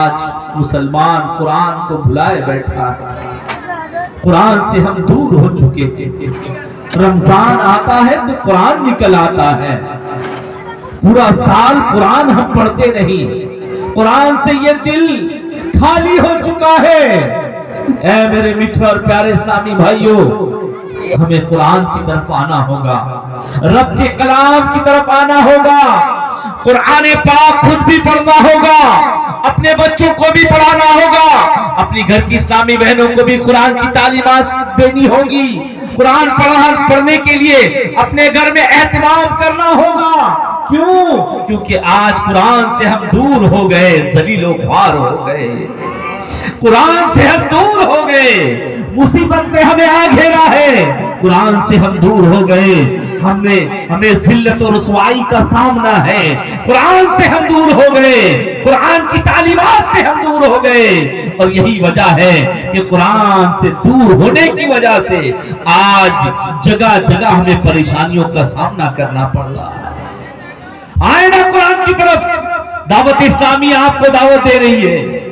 آج مسلمان قرآن کو بھلائے بیٹھا ہے، قرآن سے ہم دور ہو چکے تھے۔ رمضان آتا ہے تو قرآن نکل آتا ہے، پورا سال قرآن ہم پڑھتے نہیں، قرآن سے یہ دل خالی ہو چکا ہے۔ اے میرے میٹھے اور پیارے اسلامی بھائیوں، ہمیں قرآن کی طرف آنا ہوگا، رب کے کلام کی طرف آنا ہوگا، قرآن پاک خود بھی پڑھنا ہوگا، اپنے بچوں کو بھی پڑھانا ہوگا، اپنی گھر کی اسلامی بہنوں کو بھی قرآن کی تعلیمات دینی ہوگی، قرآن پڑھنے کے لیے اپنے گھر میں اہتمام کرنا ہوگا۔ کیوں؟ کیونکہ آج قرآن سے ہم دور ہو گئے، ذلیل و خوار ہو گئے، قرآن سے ہم دور ہو گئے، مصیبت نے ہمیں آ گھیرا ہے، قرآن سے ہم دور ہو گئے، ہمیں ذلت و رسوائی کا سامنا ہے، قرآن سے ہم دور ہو گئے، قرآن کی تعلیمات سے ہم دور ہو گئے، اور یہی وجہ ہے کہ قرآن سے دور ہونے کی وجہ سے آج جگہ جگہ ہمیں پریشانیوں کا سامنا کرنا پڑ رہا ہے۔ آئے نا قرآن کی طرف، دعوت اسلامی آپ کو دعوت دے رہی ہے،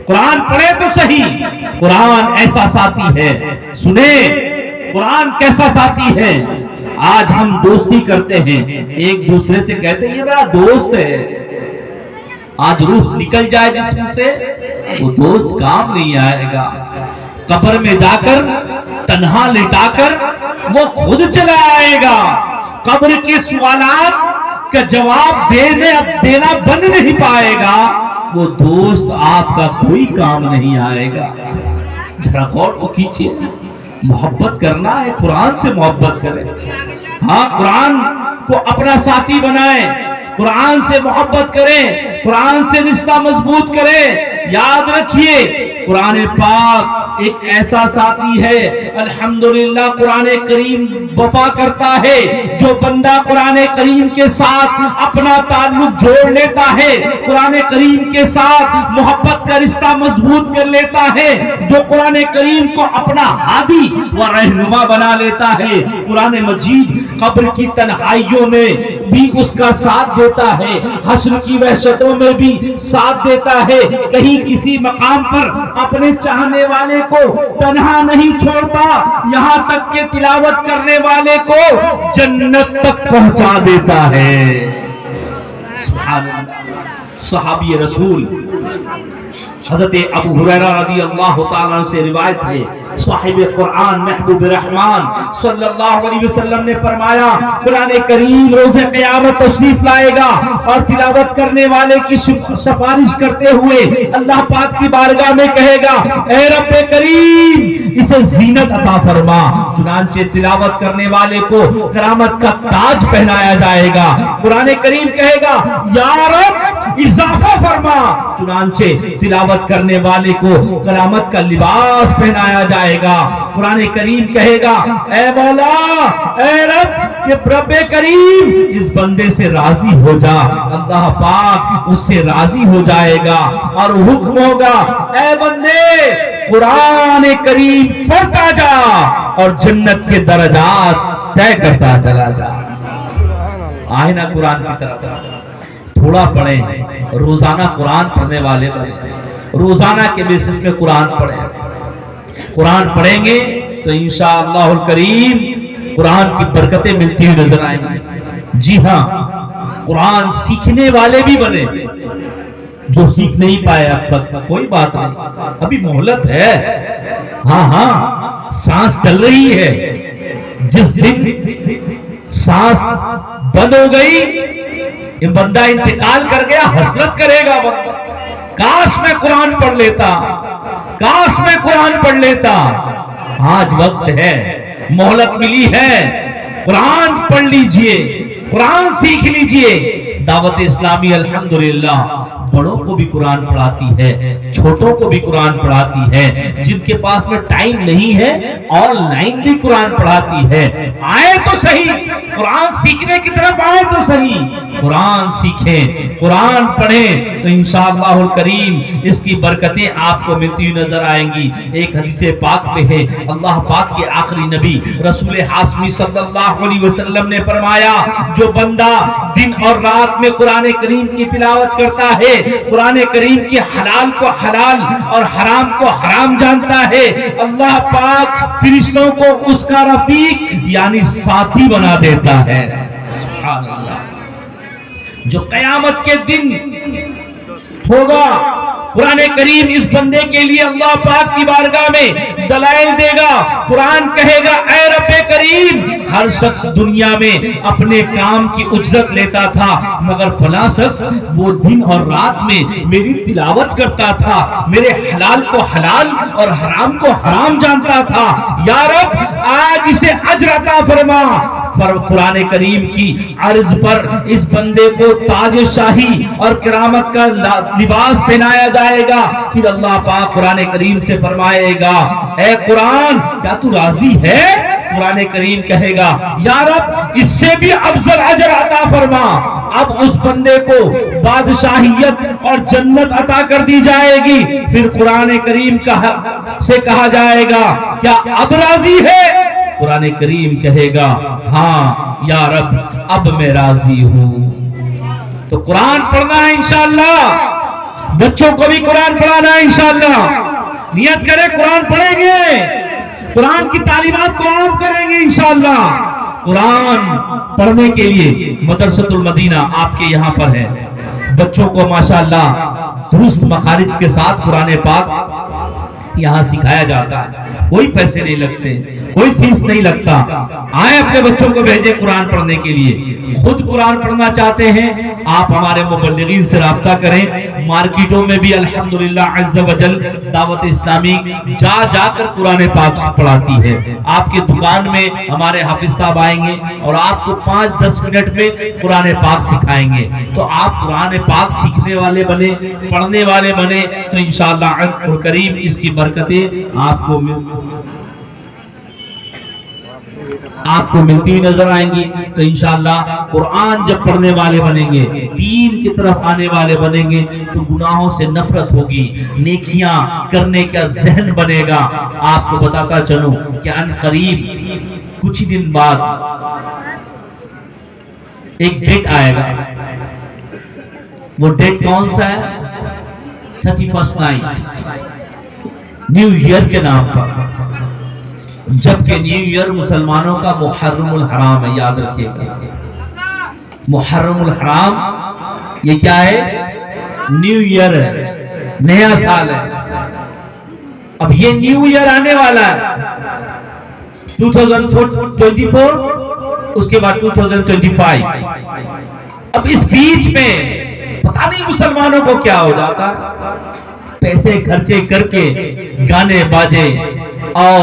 قرآن پڑھے تو صحیح، قرآن ایسا ساتھی ہے، سنیں قرآن کیسا ساتھی ہے۔ آج ہم دوستی کرتے ہیں، ایک دوسرے سے کہتے ہیں یہ میرا دوست ہے، آج روح نکل جائے جسم سے وہ دوست کام نہیں آئے گا، قبر میں جا کر تنہا لٹا کر وہ خود چلا آئے گا، قبر کے سوالات کا جواب دینا بن نہیں پائے گا، وہ دوست آپ کا کوئی کام نہیں آئے گا۔ ذرا غور کو کیجیے، محبت کرنا ہے قرآن سے محبت کریں، ہاں قرآن کو اپنا ساتھی بنائیں، قرآن سے محبت کریں، قرآن سے رشتہ مضبوط کریں۔ یاد رکھیے قرآن پاک ایک ایسا ساتھی ہے، الحمدللہ قرآن کریم وفا کرتا ہے، جو بندہ قرآن کریم کے ساتھ اپنا تعلق جوڑ لیتا ہے، قرآن کریم کے ساتھ محبت کا رشتہ مضبوط کر لیتا ہے، جو قرآن کریم کو اپنا ہادی و رہنما بنا لیتا ہے، قرآن مجید قبر کی تنہائیوں میں بھی اس کا ساتھ دیتا ہے، حشر کی وحشتوں میں بھی ساتھ دیتا ہے، کہیں کسی مقام پر اپنے چاہنے والے کو تنہا نہیں چھوڑتا، یہاں تک کہ تلاوت کرنے والے کو جنت تک پہنچا دیتا ہے۔ سبحان اللہ۔ صحابی رسول حضرت ابو ہریرہ رضی اللہ تعالیٰ عنہ سے روایت ہے، صاحب قرآن محبوب رحمان صلی اللہ علیہ وسلم نے فرمایا، قرآن کریم روز قیامت تشریف لائے گا اور تلاوت کرنے والے کی سفارش کرتے ہوئے اللہ پاک کی بارگاہ میں کہے گا، اے رب کریم اسے زینت عطا فرما، چنانچہ تلاوت کرنے والے کو کرامت کا تاج پہنایا جائے گا۔ قرآن کریم کہے گا، یا رب اضافہ فرما، چنانچہ تلاوت کرنے والے کو کرامت کا لباس پہنایا جائے گا۔ قرآن کریم کہے گا، اے مولا، اے رب، یہ رب کریم اس بندے سے راضی ہو جا، اللہ پاک اس سے راضی ہو جائے گا اور حکم ہوگا، اے بندے قرآن کریم پڑھتا جا اور جنت کے درجات طے کرتا چلا جا۔ آئے نا قرآن کی طرف، تھوڑا پڑھیں، روزانہ قرآن پڑھنے والے بنے، روزانہ کے بیسس میں قرآن پڑھیں، قرآن پڑھیں گے تو انشاءاللہ الکریم قرآن کی برکتیں ملتی ہوئی نظر آئیں گی۔ جی ہاں، قرآن سیکھنے والے بھی بنے، جو سیکھ نہیں پائے اب تک کوئی بات نہیں، ابھی مہلت ہے، ہاں سانس چل رہی ہے، جس دن سانس بند ہو گئی یہ بندہ انتقال کر گیا، حسرت کرے گا بندہ، کاش میں قرآن پڑھ لیتا، کاش میں قرآن پڑھ لیتا۔ آج وقت ہے، مہلت ملی ہے، قرآن پڑھ لیجئے، قرآن سیکھ لیجئے۔ دعوت اسلامی الحمدللہ بڑوں کو بھی قرآن پڑھاتی ہے، چھوٹوں کو بھی قرآن پڑھاتی ہے، جن کے پاس میں ٹائم نہیں ہے آن لائن بھی قرآن پڑھاتی ہے۔ آئے تو صحیح، قرآن سیکھنے کی طرف آئے تو صحیح، قرآن سیکھیں، قرآن پڑھیں تو انشاءاللہ الکریم اس کی برکتیں آپ کو ملتی ہوئی نظر آئیں گی۔ ایک حدیث پاک میں ہے، اللہ پاک کے آخری نبی رسول ہاشمی صلی اللہ علیہ وسلم نے فرمایا، جو بندہ دن اور رات میں قرآن کریم کی تلاوت کرتا ہے قرآن کریم کے حلال کو حلال اور حرام کو حرام جانتا ہے، اللہ پاک فرشتوں کو اس کا رفیق یعنی ساتھی بنا دیتا ہے۔ سبحان اللہ۔ جو قیامت کے دن ہوگا، قرآن کریم اس بندے کے لیے اللہ پاک کی بارگاہ میں دلائل دے گا۔ قرآن کہے گا اے رب کریم، ہر شخص دنیا میں اپنے کام کی اجرت لیتا تھا، مگر فلاں شخص وہ دن اور رات میں میری تلاوت کرتا تھا، میرے حلال کو حلال اور حرام کو حرام جانتا تھا، یا رب آج اسے اجر عطا فرما۔ قرآن کریم کی عرض پر اس بندے کو تاج شاہی اور کرامت کا لباس پہنایا جائے گا۔ پھر اللہ پاک قرآن کریم سے فرمائے گا اے قرآن کیا تو راضی ہے؟ قرآن کریم کہے گا یا رب اس سے بھی افضل اجر عطا فرما۔ اب اس بندے کو بادشاہیت اور جنت عطا کر دی جائے گی۔ پھر قرآن کریم سے کہا جائے گا کیا اب راضی ہے؟ قرآن کریم کہے گا ہاں یا رب اب میں راضی ہوں۔ تو قرآن پڑھنا ہے انشاءاللہ، بچوں کو بھی قرآن پڑھانا ہے انشاءاللہ۔ نیت کرے قرآن پڑھیں گے، قرآن کی تعلیمات کو عام کریں گے انشاءاللہ۔ قرآن پڑھنے کے لیے مدرسۃ المدینہ آپ کے یہاں پر ہے، بچوں کو ماشاءاللہ درست مخارج کے ساتھ قرآن پاک یہاں سکھایا جاتا ہے، کوئی پیسے نہیں لگتے، کوئی فیس نہیں لگتا۔ آئے اپنے بچوں کو بھیجیں قرآن پڑھنے کے لیے۔ خود قرآن پڑھنا چاہتے ہیں آپ ہمارے مبلغین سے رابطہ کریں۔ مارکیٹوں میں بھی الحمدللہ عز و جل دعوت اسلامی جا جا کر قرآن پاک پڑھاتی ہے۔ آپ کے دکان میں ہمارے حافظ صاحب آئیں گے اور آپ کو 5-10 منٹ میں قرآن پاک سکھائیں گے، تو آپ قرآن پاک سیکھنے والے بنے، پڑھنے والے بنے، تو انشاءاللہ کریم اس کی برکتیں آپ کو ملتی ہوئی نظر آئیں گی۔ تو انشاءاللہ قرآن جب پڑھنے والے بنیں گے، دین کی طرف آنے والے بنیں گے، تو گناہوں سے نفرت ہوگی، نیکیاں کرنے کا ذہن بنے گا۔ آپ کو بتاتا چلوں کہ ان قریب کچھ ہی دن بعد ایک ڈیٹ آئے گا۔ وہ ڈیٹ کون سا ہے؟ 31st نائٹ، نیو ایئر کے نام پر، جبکہ نیو ایئر مسلمانوں کا محرم الحرام ہے، یاد رکھیے گا۔ محرم الحرام یہ کیا ہے؟ نیو ایئر ہے، نیا سال ہے۔ اب یہ نیو ایئر آنے والا ہے 2024، اس کے بعد 2025۔ اب اس بیچ میں پتہ نہیں مسلمانوں کو کیا ہو جاتا، پیسے خرچے کر کے گانے باجے اور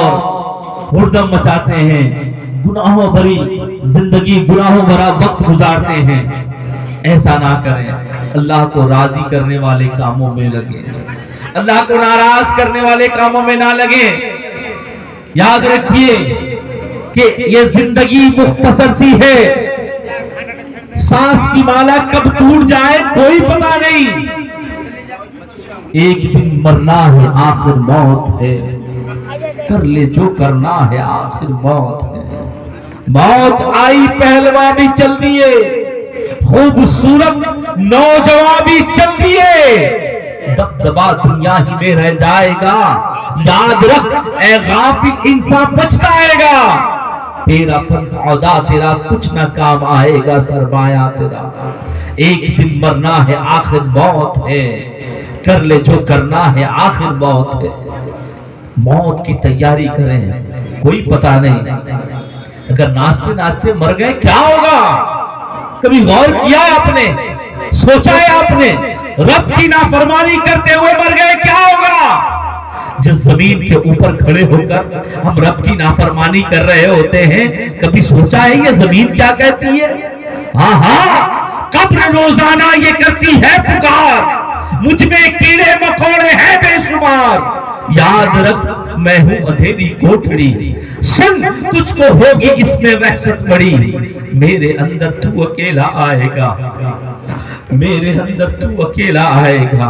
ہردم مچاتے ہیں، گناہوں بھری زندگی، گناہوں بھرا وقت گزارتے ہیں۔ ایسا نہ کریں، اللہ کو راضی کرنے والے کاموں میں لگیں، اللہ کو ناراض کرنے والے کاموں میں نہ لگیں۔ یاد رکھیے کہ یہ زندگی مختصر سی ہے، سانس کی مالا کب ٹوٹ جائے کوئی پتہ نہیں، ایک دن مرنا ہے آخر موت ہے، کر لے جو کرنا ہے آخر موت ہے۔ موت آئی پہلوا بھی چل دیے، خوبصورت نوجوان بھی چل دیے، دبدبا دنیا ہی میں رہ جائے گا۔ یاد رکھ اے غافل انسان پچھتا آئے گا، تیرا فن عہدہ تیرا کچھ نہ کام آئے گا، سرمایہ تیرا۔ ایک دن مرنا ہے آخر موت ہے، کر لے جو کرنا ہے آخر موت ہے۔ موت کی تیاری کریں، کوئی پتہ نہیں، اگر ناچتے ناچتے مر گئے کیا ہوگا؟ کبھی غور کیا ہے آپ نے؟ سوچا ہے آپ نے؟ رب کی نافرمانی کرتے ہوئے مر گئے کیا ہوگا؟ جس زمین کے اوپر کھڑے ہو کر ہم رب کی نافرمانی کر رہے ہوتے ہیں، کبھی سوچا ہے یہ زمین کیا کہتی ہے؟ ہاں ہاں، قبر روزانہ یہ کرتی ہے پکار، مجھ میں کیڑے مکوڑے ہیں بے شمار۔ یاد رکھ میں ہوں اندھیری کوٹھڑی، سن تجھ کو ہوگی اس میں وحشت بڑی، میرے اندر تو اکیلا آئے گا، میرے اندر تو اکیلا آئے گا،